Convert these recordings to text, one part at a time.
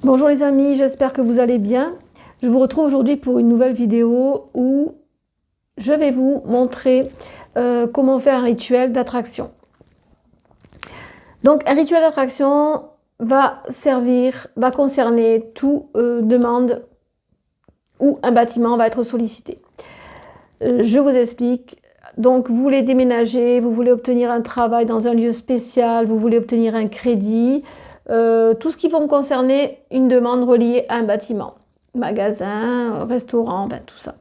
Bonjour les amis, j'espère que vous allez bien. Je vous retrouve aujourd'hui pour une nouvelle vidéo où je vais vous montrer comment faire un rituel d'attraction. Donc un rituel d'attraction va concerner toute demande où un bâtiment va être sollicité. Je vous explique. Donc vous voulez déménager, vous voulez obtenir un travail dans un lieu spécial, vous voulez obtenir un crédit, tout ce qui va concerner une demande reliée à un bâtiment, magasin, restaurant, tout ça.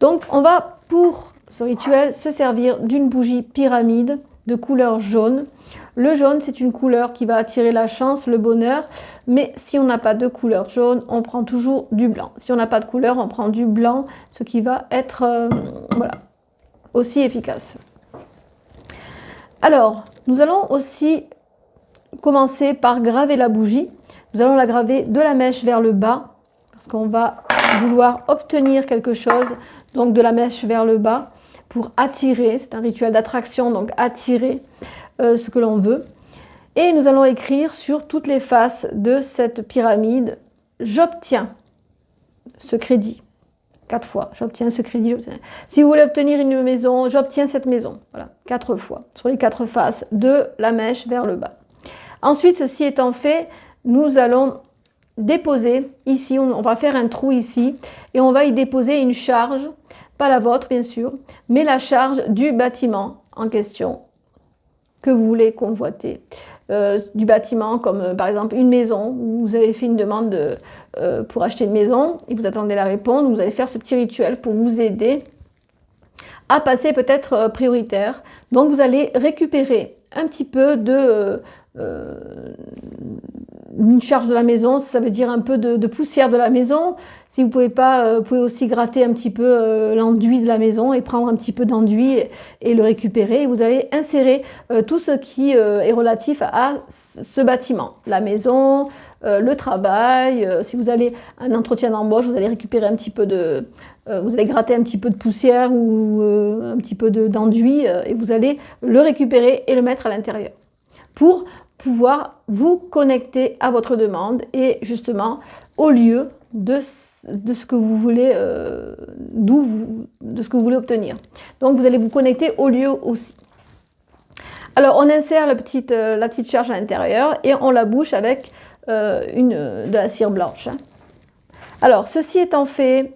Donc on va pour ce rituel se servir d'une bougie pyramide de couleur jaune. Le jaune, c'est une couleur qui va attirer la chance, le bonheur, mais si on n'a pas de couleur jaune, on prend toujours du blanc. Si on n'a pas de couleur, on prend du blanc, ce qui va être aussi efficace. Alors, nous allons aussi commencer par graver la bougie. Nous allons la graver de la mèche vers le bas, parce qu'on va vouloir obtenir quelque chose, donc de la mèche vers le bas, pour attirer, c'est un rituel d'attraction, donc attirer ce que l'on veut. Et nous allons écrire sur toutes les faces de cette pyramide, j'obtiens ce crédit. 4 fois, j'obtiens ce crédit. Si vous voulez obtenir une maison, j'obtiens cette maison. Voilà, 4 fois, sur les 4 faces de la mèche vers le bas. Ensuite, ceci étant fait, nous allons déposer ici, on va faire un trou ici, et on va y déposer une charge, pas la vôtre bien sûr, mais la charge du bâtiment en question que vous voulez convoiter. Du bâtiment comme par exemple une maison, où vous avez fait une demande pour acheter une maison et vous attendez la réponse, vous allez faire ce petit rituel pour vous aider à passer peut-être prioritaire. Donc vous allez récupérer un petit peu une charge de la maison, ça veut dire un peu de poussière de la maison. Si vous pouvez pas, vous pouvez aussi gratter un petit peu l'enduit de la maison et prendre un petit peu d'enduit et le récupérer. Et vous allez insérer tout ce qui est relatif à ce bâtiment, la maison, le travail. Si vous allez à un entretien d'embauche, vous allez récupérer un petit peu vous allez gratter un petit peu de poussière ou un petit peu d'enduit et vous allez le récupérer et le mettre à l'intérieur pour pouvoir vous connecter à votre demande et justement au lieu de ce que vous voulez, de ce que vous voulez obtenir. Donc vous allez vous connecter au lieu aussi. Alors on insère la petite charge à l'intérieur et on la bouche avec de la cire blanche. Alors ceci étant fait,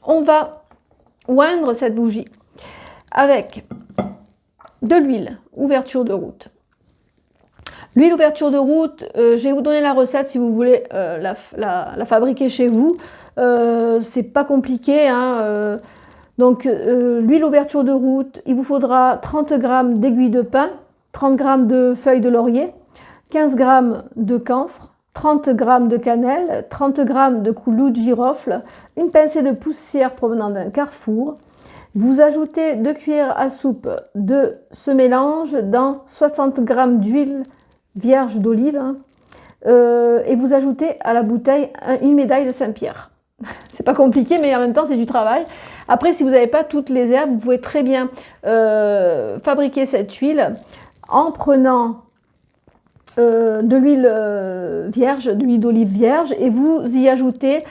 on va oindre cette bougie avec de l'huile, ouverture de route. L'huile ouverture de route, je vais vous donner la recette si vous voulez la fabriquer chez vous. C'est pas compliqué. Hein, donc l'huile ouverture de route, il vous faudra 30 g d'aiguille de pin, 30 g de feuilles de laurier, 15 g de camphre, 30 g de cannelle, 30 g de clous de girofle, une pincée de poussière provenant d'un carrefour. Vous ajoutez 2 cuillères à soupe de ce mélange dans 60 g d'huile vierge d'olive hein, et vous ajoutez à la bouteille une médaille de Saint-Pierre. C'est pas compliqué, mais en même temps c'est du travail. Après, si vous n'avez pas toutes les herbes, vous pouvez très bien fabriquer cette huile en prenant de l'huile vierge, de l'huile d'olive vierge, et vous y ajoutez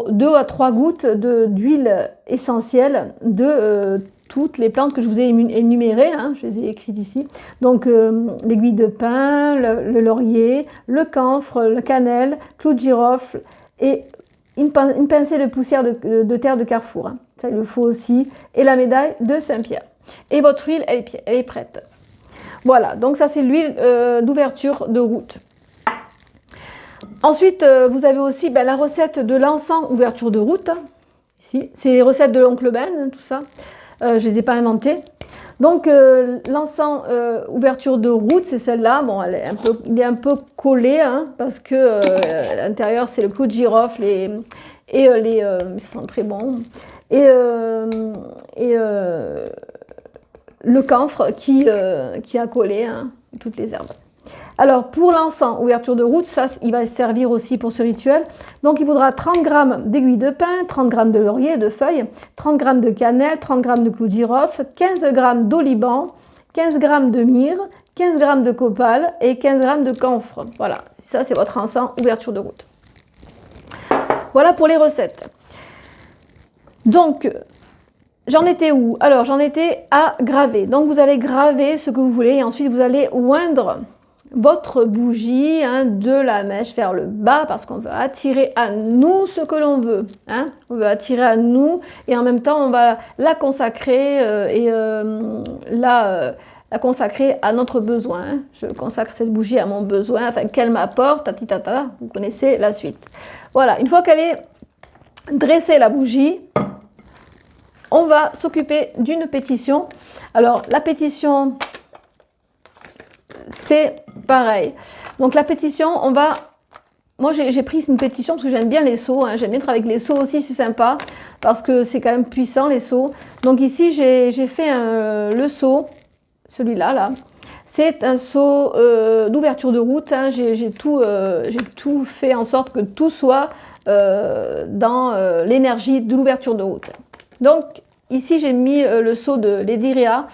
2 à 3 gouttes d'huile essentielle de toutes les plantes que je vous ai énumérées, hein, je les ai écrites ici. Donc l'aiguille de pin, le laurier, le camphre, le cannelle, clou de girofle et une pincée de poussière de terre de carrefour. Hein. Ça il le faut aussi. Et la médaille de Saint-Pierre. Et votre huile, elle est prête. Voilà, donc ça c'est l'huile d'ouverture de route. Ensuite, vous avez aussi la recette de l'encens ouverture de route. Hein, ici, c'est les recettes de l'oncle Ben, hein, tout ça. Je ne les ai pas inventées. Donc l'encens ouverture de route, c'est celle-là. Bon, il est un peu collé hein, parce que à l'intérieur c'est le clou de girofle et ça sent très bon. Et le camphre qui a collé hein, toutes les herbes. Alors pour l'encens ouverture de route, ça il va servir aussi pour ce rituel. Donc il faudra 30 g d'aiguille de pin, 30 g de laurier, de feuilles, 30 g de cannelle, 30 g de clous de girofle, 15 g d'oliban, 15 g de myrrhe, 15 g de copal et 15 g de camphre. Voilà, ça c'est votre encens ouverture de route. Voilà pour les recettes. Donc, j'en étais où? Alors, j'en étais à graver. Donc, vous allez graver ce que vous voulez et ensuite vous allez oindre votre bougie de la mèche vers le bas parce qu'on veut attirer à nous ce que l'on veut. On veut attirer à nous et en même temps, on va la consacrer la consacrer à notre besoin. Je consacre cette bougie à mon besoin, enfin qu'elle m'apporte, tatitata, vous connaissez la suite. Voilà, une fois qu'elle est dressée la bougie, on va s'occuper d'une pétition. Alors la pétition, c'est pareil. Donc la pétition, moi j'ai pris une pétition parce que j'aime bien les seaux, j'aime bien travailler avec les seaux aussi, c'est sympa parce que c'est quand même puissant les seaux. Donc ici j'ai fait le seau. Celui-là, là, c'est un seau d'ouverture de route. J'ai tout fait en sorte que tout soit dans l'énergie de l'ouverture de route. Donc, ici, j'ai mis le seau de Lediria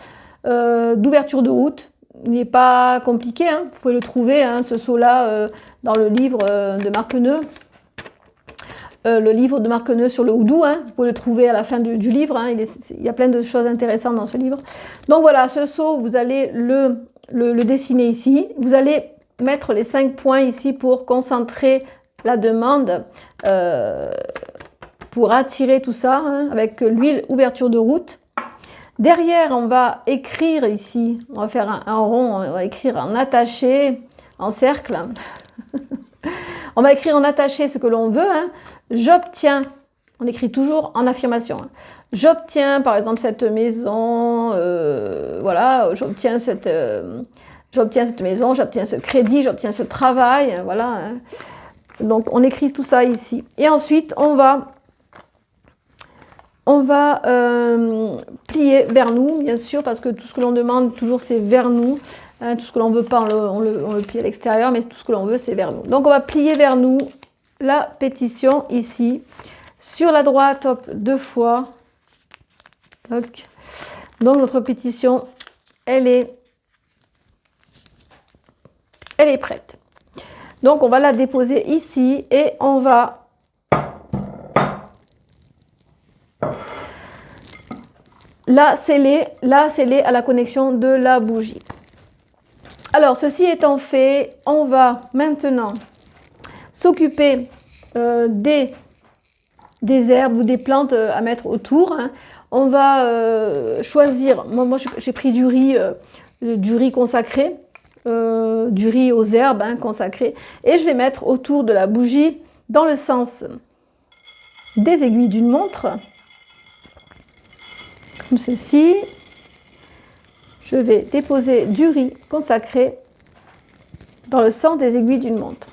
d'ouverture de route. Il n'est pas compliqué, vous pouvez le trouver, ce seau-là, dans le livre de Marqueneux. Le livre de Marqueneux sur le houdou, vous pouvez le trouver à la fin du livre, il y a plein de choses intéressantes dans ce livre. Donc voilà, ce seau, vous allez le dessiner ici, vous allez mettre les 5 points ici pour concentrer la demande, pour attirer tout ça, avec l'huile ouverture de route. Derrière, on va écrire ici, on va faire un rond, on va écrire en attaché, en cercle. On va écrire en attaché ce que l'on veut. J'obtiens, on écrit toujours en affirmation. J'obtiens par exemple cette maison, voilà, j'obtiens cette maison, j'obtiens ce crédit, j'obtiens ce travail, voilà. Donc on écrit tout ça ici. Et ensuite on va plier vers nous, bien sûr, parce que tout ce que l'on demande toujours c'est vers nous. Tout ce que l'on ne veut pas, on le plie à l'extérieur, mais tout ce que l'on veut, c'est vers nous. Donc, on va plier vers nous la pétition ici. Sur la droite, hop, 2 fois. Donc, notre pétition, elle est prête. Donc, on va la déposer ici et on va la sceller à la connexion de la bougie. Alors, ceci étant fait, on va maintenant s'occuper des herbes ou des plantes à mettre autour. On va choisir, moi j'ai pris du riz consacré, du riz aux herbes consacré, et je vais mettre autour de la bougie dans le sens des aiguilles d'une montre, comme ceci. Je vais déposer du riz consacré dans le sens des aiguilles d'une montre.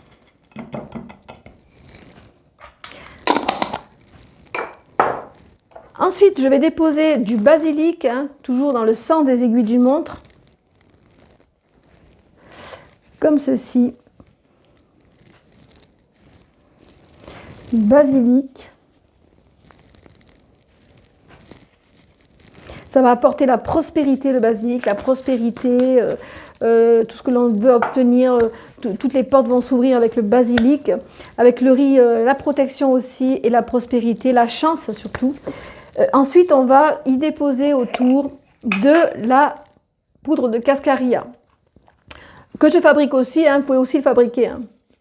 Ensuite, je vais déposer du basilic, toujours dans le sens des aiguilles d'une montre, comme ceci. Du basilic. Ça va apporter la prospérité, le basilic, la prospérité, tout ce que l'on veut obtenir, toutes les portes vont s'ouvrir avec le basilic, avec le riz, la protection aussi et la prospérité, la chance surtout. Ensuite, on va y déposer autour de la poudre de cascaria, que je fabrique aussi, vous pouvez aussi le fabriquer,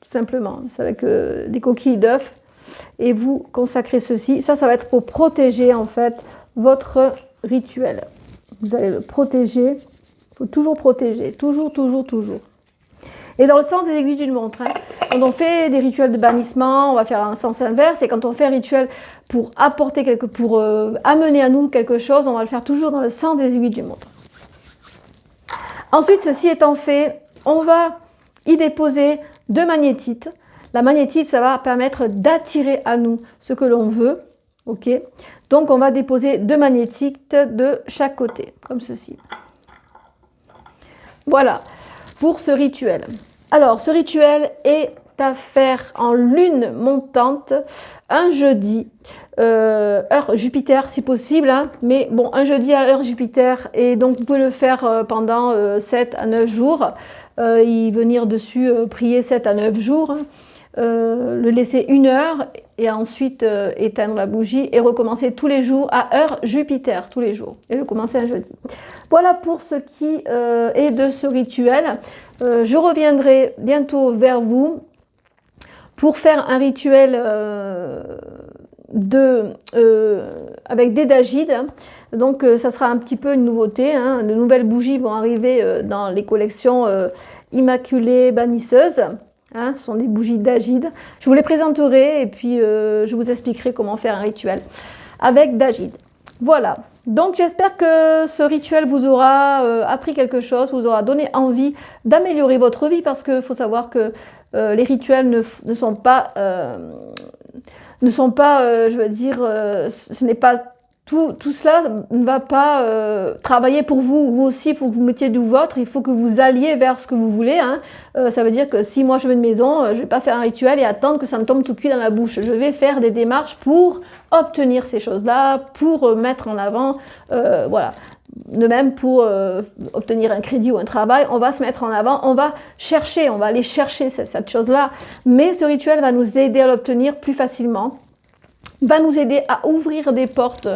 tout simplement, c'est avec des coquilles d'œufs, et vous consacrez ceci. Ça va être pour protéger en fait votre rituel. Vous allez le protéger. Il faut toujours protéger. Toujours. Et dans le sens des aiguilles d'une montre. Quand on fait des rituels de bannissement, on va faire un sens inverse. Et quand on fait un rituel pour apporter pour amener à nous quelque chose, on va le faire toujours dans le sens des aiguilles d'une montre. Ensuite, ceci étant fait, on va y déposer 2 magnétites. La magnétite, ça va permettre d'attirer à nous ce que l'on veut. Ok, donc on va déposer 2 magnétites de chaque côté, comme ceci. Voilà, pour ce rituel. Alors, ce rituel est à faire en lune montante un jeudi, heure Jupiter si possible, hein, mais bon, un jeudi à heure Jupiter, et donc vous pouvez le faire pendant 7 à 9 jours, y venir dessus prier 7 à 9 jours, hein, le laisser 1 heure et ensuite éteindre la bougie et recommencer tous les jours à heure Jupiter, tous les jours, et le commencer un jeudi. Voilà pour ce qui est de ce rituel. Je reviendrai bientôt vers vous pour faire un rituel avec des dagides. Donc ça sera un petit peu une nouveauté, hein. De nouvelles bougies vont arriver dans les collections Immaculée Bannisseuse. Hein, ce sont des bougies d'agide. Je vous les présenterai et puis je vous expliquerai comment faire un rituel avec d'agide. Voilà. Donc j'espère que ce rituel vous aura appris quelque chose, vous aura donné envie d'améliorer votre vie, parce qu'il faut savoir que les rituels ne sont pas, je veux dire, ce n'est pas tout cela ne va pas travailler pour vous. Vous aussi, il faut que vous mettiez du vôtre, il faut que vous alliez vers ce que vous voulez, hein. Ça veut dire que si moi je veux une maison, je ne vais pas faire un rituel et attendre que ça me tombe tout cuit dans la bouche. Je vais faire des démarches pour obtenir ces choses-là, pour mettre en avant, voilà. De même, pour obtenir un crédit ou un travail, on va se mettre en avant, on va chercher, on va aller chercher cette chose-là. Mais ce rituel va nous aider à l'obtenir plus facilement, va nous aider à ouvrir des portes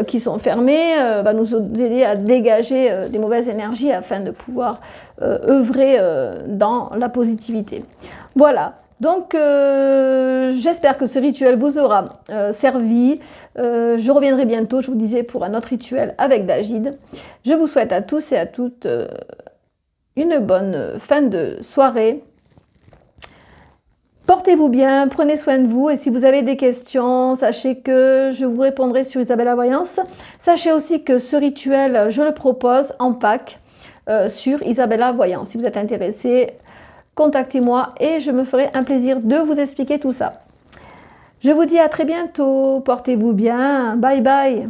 qui sont fermées, va nous aider à dégager des mauvaises énergies afin de pouvoir œuvrer dans la positivité. Voilà. Donc, j'espère que ce rituel vous aura servi. Je reviendrai bientôt, je vous disais, pour un autre rituel avec d'agide. Je vous souhaite à tous et à toutes une bonne fin de soirée. Portez-vous bien, prenez soin de vous, et si vous avez des questions, sachez que je vous répondrai sur Isabelle la Voyance. Sachez aussi que ce rituel, je le propose en pack sur Isabelle la Voyance. Si vous êtes intéressé, contactez-moi et je me ferai un plaisir de vous expliquer tout ça. Je vous dis à très bientôt, portez-vous bien, bye bye.